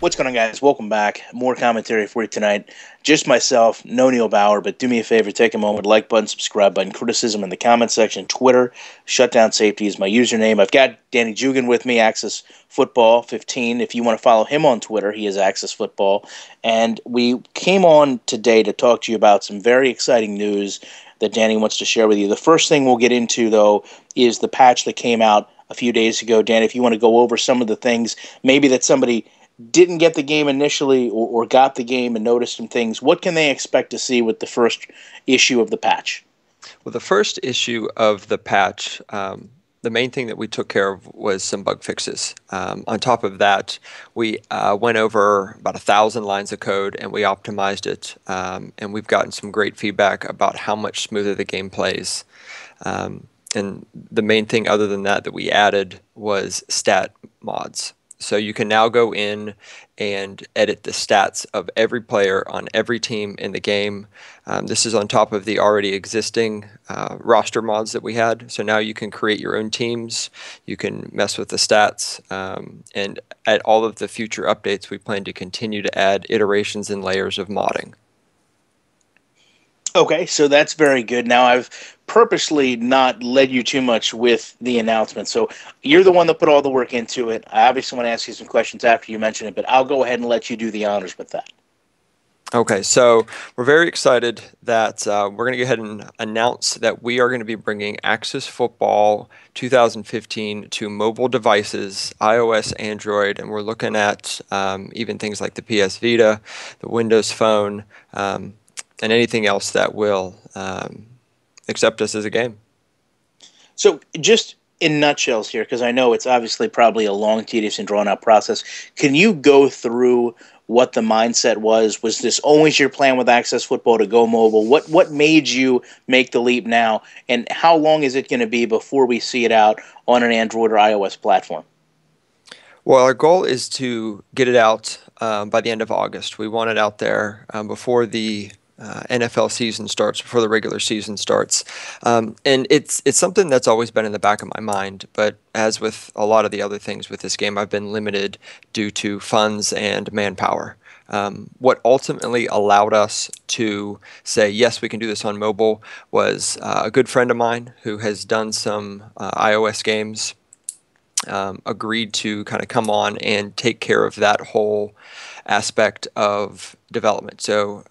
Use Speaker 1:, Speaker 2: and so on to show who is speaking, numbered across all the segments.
Speaker 1: What's going on, guys? Welcome back. More commentary for you tonight. Just myself, no Neal Bauer, but do me a favor, take a moment, like button, subscribe button, criticism in the comment section, Twitter, Shutdown Safety is my username. I've got Danny Jugan with me, Access Football 15. If you want to follow him on Twitter, he is Access Football. And we came on today to talk to you about some very exciting news that Danny wants to share with you. The first thing we'll get into, though, is the patch that came out a few days ago. Danny, if you want to go over some of the things, maybe that somebody didn't get the game initially or got the game and noticed some things, what can they expect to see with the first issue of the patch?
Speaker 2: Well, the first issue of the patch, the main thing that we took care of was some bug fixes. On top of that, we went over about 1,000 lines of code and we optimized it. And we've gotten some great feedback about how much smoother the game plays. And the main thing other than that we added was stat mods. So you can now go in and edit the stats of every player on every team in the game. This is on top of the already existing roster mods that we had. So now you can create your own teams. You can mess with the stats. And at all of the future updates, we plan to continue to add iterations and layers of modding.
Speaker 1: Okay, so that's very good. Now, I've purposely not led you too much with the announcement. So you're the one that put all the work into it. I obviously want to ask you some questions after you mention it, but I'll go ahead and let you do the honors with that.
Speaker 2: Okay, so we're very excited that we're going to go ahead and announce that we are going to be bringing Access Football 2015 to mobile devices, iOS, Android, and we're looking at even things like the PS Vita, the Windows Phone, and anything else that will accept us as a game.
Speaker 1: So just in nutshells here, because I know it's obviously probably a long, tedious, and drawn-out process, can you go through what the mindset was? Was this always your plan with Access Football to go mobile? What made you make the leap now? And how long is it going to be before we see it out on an Android or iOS platform?
Speaker 2: Well, our goal is to get it out by the end of August. We want it out there before the NFL season starts, before the regular season starts. And it's something that's always been in the back of my mind, but as with a lot of the other things with this game, I've been limited due to funds and manpower. What ultimately allowed us to say, yes, we can do this on mobile was a good friend of mine who has done some iOS games, agreed to kind of come on and take care of that whole aspect of development. So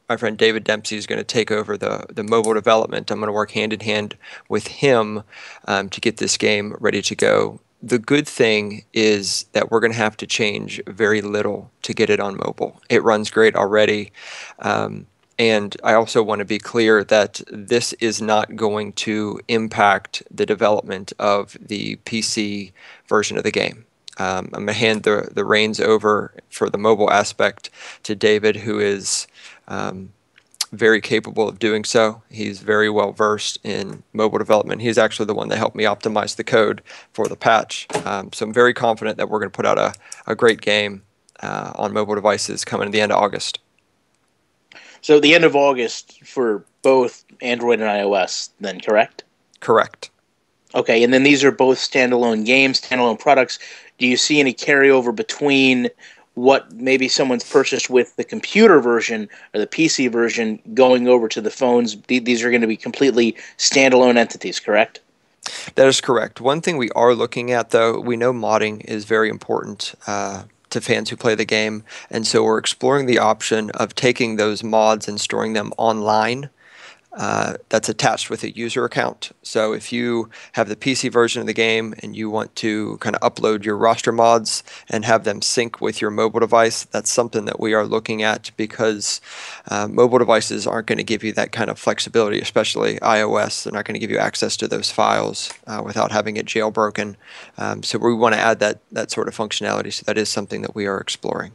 Speaker 2: my friend David Dempsey is going to take over the mobile development. I'm going to work hand in hand with him to get this game ready to go. The good thing is that we're going to have to change very little to get it on mobile. It runs great already. And I also want to be clear that this is not going to impact the development of the PC version of the game. I'm going to hand the reins over for the mobile aspect to David, who is very capable of doing so. He's very well versed in mobile development. He's actually the one that helped me optimize the code for the patch. So I'm very confident that we're going to put out a great game on mobile devices coming at the end of August.
Speaker 1: So the end of August for both Android and iOS, then, correct?
Speaker 2: Correct.
Speaker 1: Okay, and then these are both standalone games, standalone products. Do you see any carryover between what maybe someone's purchased with the computer version or the PC version going over to the phones? These are going to be completely standalone entities, correct?
Speaker 2: That is correct. One thing we are looking at, though, we know modding is very important to fans who play the game, and so we're exploring the option of taking those mods and storing them online. That's attached with a user account. So if you have the PC version of the game and you want to kind of upload your roster mods and have them sync with your mobile device, that's something that we are looking at because mobile devices aren't going to give you that kind of flexibility, especially iOS. They're not going to give you access to those files without having it jailbroken. So we want to add that sort of functionality. So that is something that we are exploring.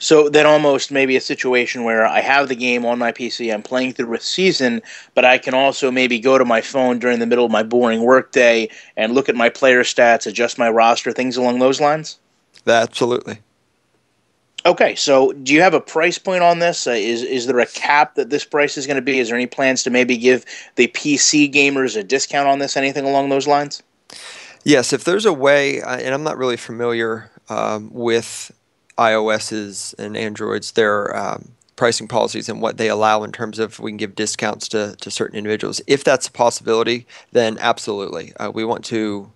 Speaker 1: So then almost maybe a situation where I have the game on my PC, I'm playing through a season, but I can also maybe go to my phone during the middle of my boring workday and look at my player stats, adjust my roster, things along those lines?
Speaker 2: Absolutely.
Speaker 1: Okay, so do you have a price point on this? Is there a cap that this price is going to be? Is there any plans to maybe give the PC gamers a discount on this, anything along those lines?
Speaker 2: Yes, if there's a way, and I'm not really familiar with iOS's and Androids, their pricing policies and what they allow in terms of we can give discounts to certain individuals. If that's a possibility, then absolutely. We want to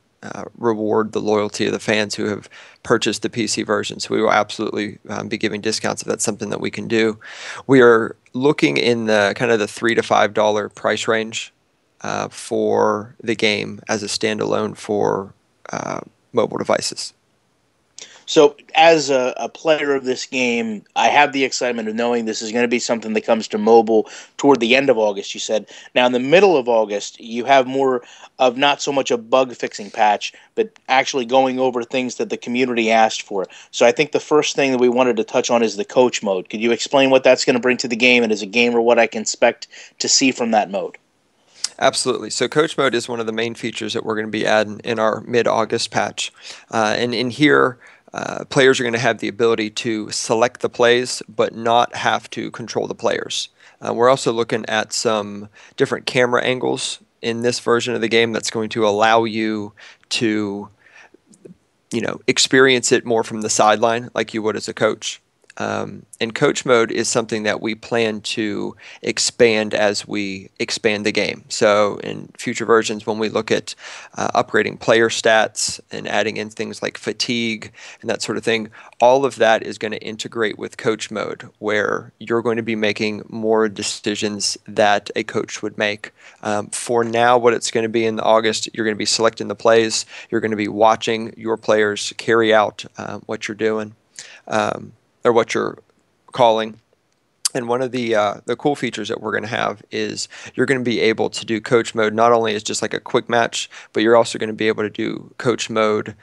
Speaker 2: reward the loyalty of the fans who have purchased the PC version. So we will absolutely be giving discounts if that's something that we can do. We are looking in the kind of the $3 to $5 price range for the game as a standalone for mobile devices.
Speaker 1: So, as a player of this game, I have the excitement of knowing this is going to be something that comes to mobile toward the end of August, you said. Now, in the middle of August, you have more of not so much a bug fixing patch, but actually going over things that the community asked for. So, I think the first thing that we wanted to touch on is the coach mode. Could you explain what that's going to bring to the game, and as a gamer, what I can expect to see from that mode?
Speaker 2: Absolutely. So Coach Mode is one of the main features that we're going to be adding in our mid-August patch. And in here, players are going to have the ability to select the plays, but not have to control the players. We're also looking at some different camera angles in this version of the game that's going to allow you to, experience it more from the sideline like you would as a coach. And coach mode is something that we plan to expand as we expand the game. So in future versions, when we look at upgrading player stats and adding in things like fatigue and that sort of thing, all of that is going to integrate with coach mode, where you're going to be making more decisions that a coach would make. For now, what it's going to be in August, you're going to be selecting the plays. You're going to be watching your players carry out what you're doing. Or what you're calling. And one of the cool features that we're going to have is you're going to be able to do coach mode not only as just like a quick match, but you're also going to be able to do coach mode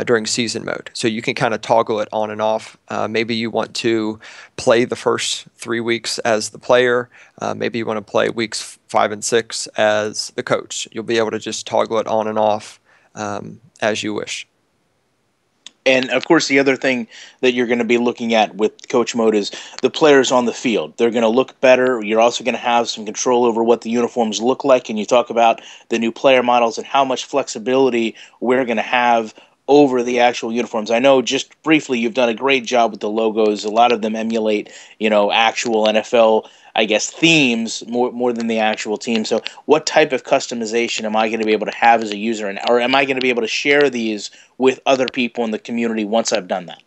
Speaker 2: during season mode. So you can kind of toggle it on and off. Maybe you want to play the first 3 weeks as the player. Maybe you want to play weeks 5 and 6 as the coach. You'll be able to just toggle it on and off as you wish.
Speaker 1: And of course, the other thing that you're going to be looking at with coach mode is the players on the field. They're going to look better. You're also going to have some control over what the uniforms look like. And you talk about the new player models and how much flexibility we're going to have over the actual uniforms. I know just briefly you've done a great job with the logos. A lot of them emulate, actual NFL, I guess, themes more than the actual team. So what type of customization am I going to be able to have as a user, or am I going to be able to share these with other people in the community once I've done that?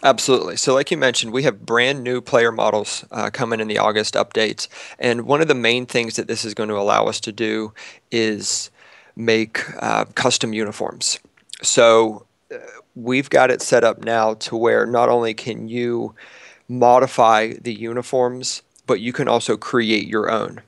Speaker 2: Absolutely. So like you mentioned, we have brand new player models coming in the August updates. And one of the main things that this is going to allow us to do is make custom uniforms. So we've got it set up now to where not only can you modify the uniforms, but you can also create your own.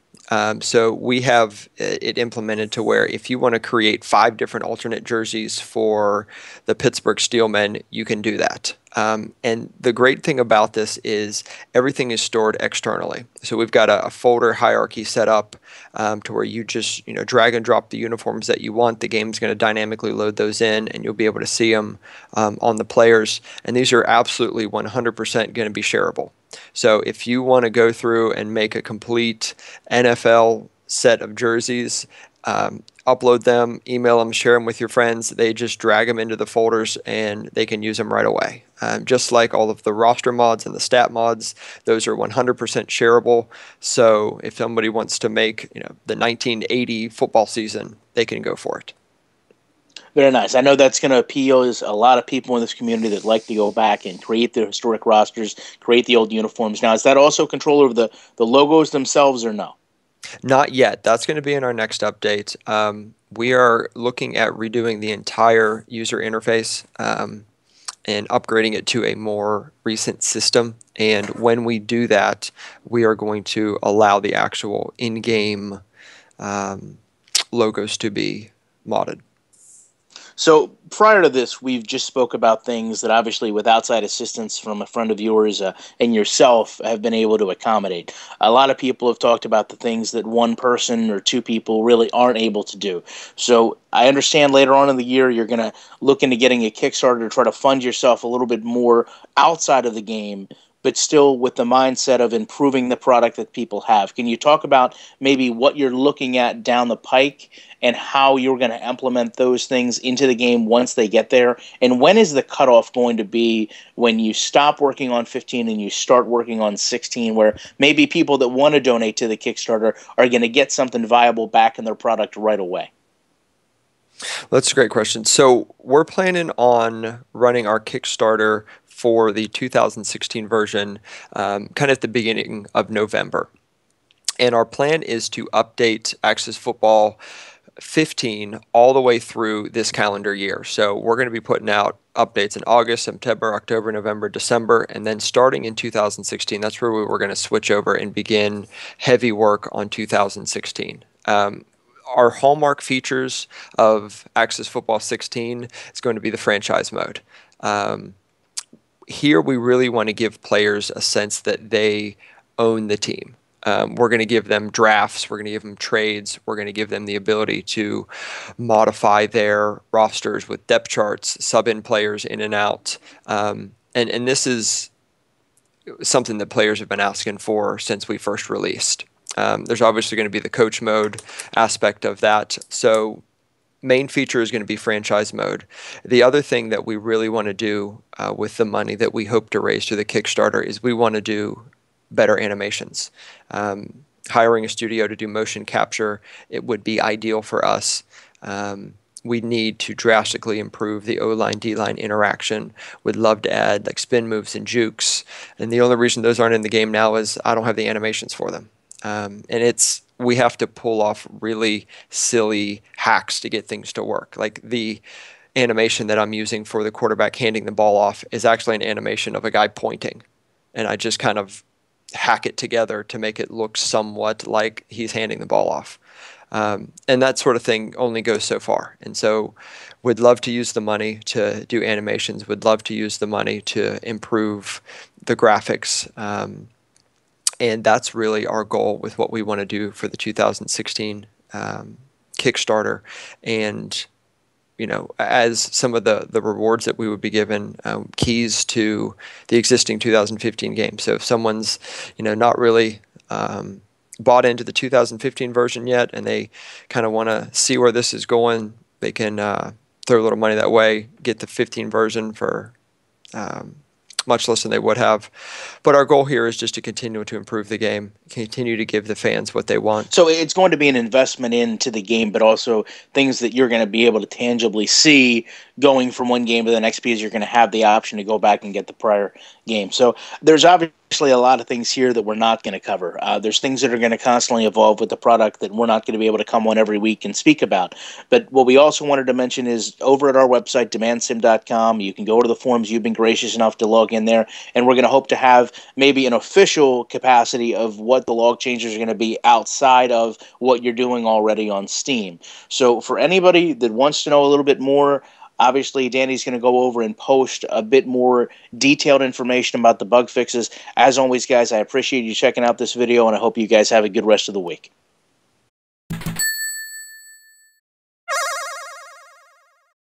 Speaker 2: So we have it implemented to where if you want to create 5 different alternate jerseys for the Pittsburgh Steelmen, you can do that. And the great thing about this is everything is stored externally. So we've got a folder hierarchy set up to where you just drag and drop the uniforms that you want. The game's going to dynamically load those in, and you'll be able to see them on the players. And these are absolutely 100% going to be shareable. So if you want to go through and make a complete NFL set of jerseys, upload them, email them, share them with your friends. They just drag them into the folders and they can use them right away. Just like all of the roster mods and the stat mods, those are 100% shareable. So if somebody wants to make the 1980 football season, they can go for it.
Speaker 1: Very nice. I know that's going to appeal to a lot of people in this community that like to go back and create their historic rosters, create the old uniforms. Now, is that also control over the logos themselves, or no?
Speaker 2: Not yet. That's going to be in our next update. We are looking at redoing the entire user interface and upgrading it to a more recent system. And when we do that, we are going to allow the actual in-game logos to be modded.
Speaker 1: So prior to this, we've just spoke about things that obviously with outside assistance from a friend of yours and yourself have been able to accommodate. A lot of people have talked about the things that one person or 2 people really aren't able to do. So I understand later on in the year you're going to look into getting a Kickstarter to try to fund yourself a little bit more outside of the game. but still with the mindset of improving the product that people have. Can you talk about maybe what you're looking at down the pike and how you're going to implement those things into the game once they get there? And when is the cutoff going to be when you stop working on 15 and you start working on 16, where maybe people that want to donate to the Kickstarter are going to get something viable back in their product right away?
Speaker 2: That's a great question. So we're planning on running our Kickstarter for the 2016 version kind of at the beginning of November. And our plan is to update Access Football 15 all the way through this calendar year. So we're going to be putting out updates in August, September, October, November, December, and then starting in 2016, that's where we're going to switch over and begin heavy work on 2016. Our hallmark features of Access Football 16 is going to be the franchise mode. Here, we really want to give players a sense that they own the team. We're going to give them drafts. We're going to give them trades. We're going to give them the ability to modify their rosters with depth charts, sub in players in and out. And this is something that players have been asking for since we first released. There's obviously going to be the coach mode aspect of that. So main feature is going to be franchise mode. The other thing that we really want to do with the money that we hope to raise through the Kickstarter is we want to do better animations. Hiring a studio to do motion capture, it would be ideal for us. We need to drastically improve the O-line, D-line interaction. Would love to add like spin moves and jukes. And the only reason those aren't in the game now is I don't have the animations for them. And we have to pull off really silly hacks to get things to work. Like the animation that I'm using for the quarterback handing the ball off is actually an animation of a guy pointing. And I just kind of hack it together to make it look somewhat like he's handing the ball off. And that sort of thing only goes so far. And so would love to use the money to do animations, would love to use the money to improve the graphics. And that's really our goal with what we want to do for the 2016 Kickstarter. And, you know, as some of the rewards that we would be given, keys to the existing 2015 game. So if someone's, you know, not really bought into the 2015 version yet and they kind of want to see where this is going, they can throw a little money that way, get the 15 version for much less than they would have. But our goal here is just to continue to improve the game, continue to give the fans what they want.
Speaker 1: So it's going to be an investment into the game, but also things that you're going to be able to tangibly see going from one game to the next, because you're going to have the option to go back and get the prior game. So there's obviously a lot of things here that we're not going to cover. There's things that are going to constantly evolve with the product that we're not going to be able to come on every week and speak about. But what we also wanted to mention is over at our website, demandsim.com, you can go to the forums. You've been gracious enough to log in there, and we're going to hope to have maybe an official capacity of what the log changes are going to be outside of what you're doing already on Steam. So for anybody that wants to know a little bit more, obviously, Danny's going to go over and post a bit more detailed information about the bug fixes. As always, guys, I appreciate you checking out this video, and I hope you guys have a good rest of the week.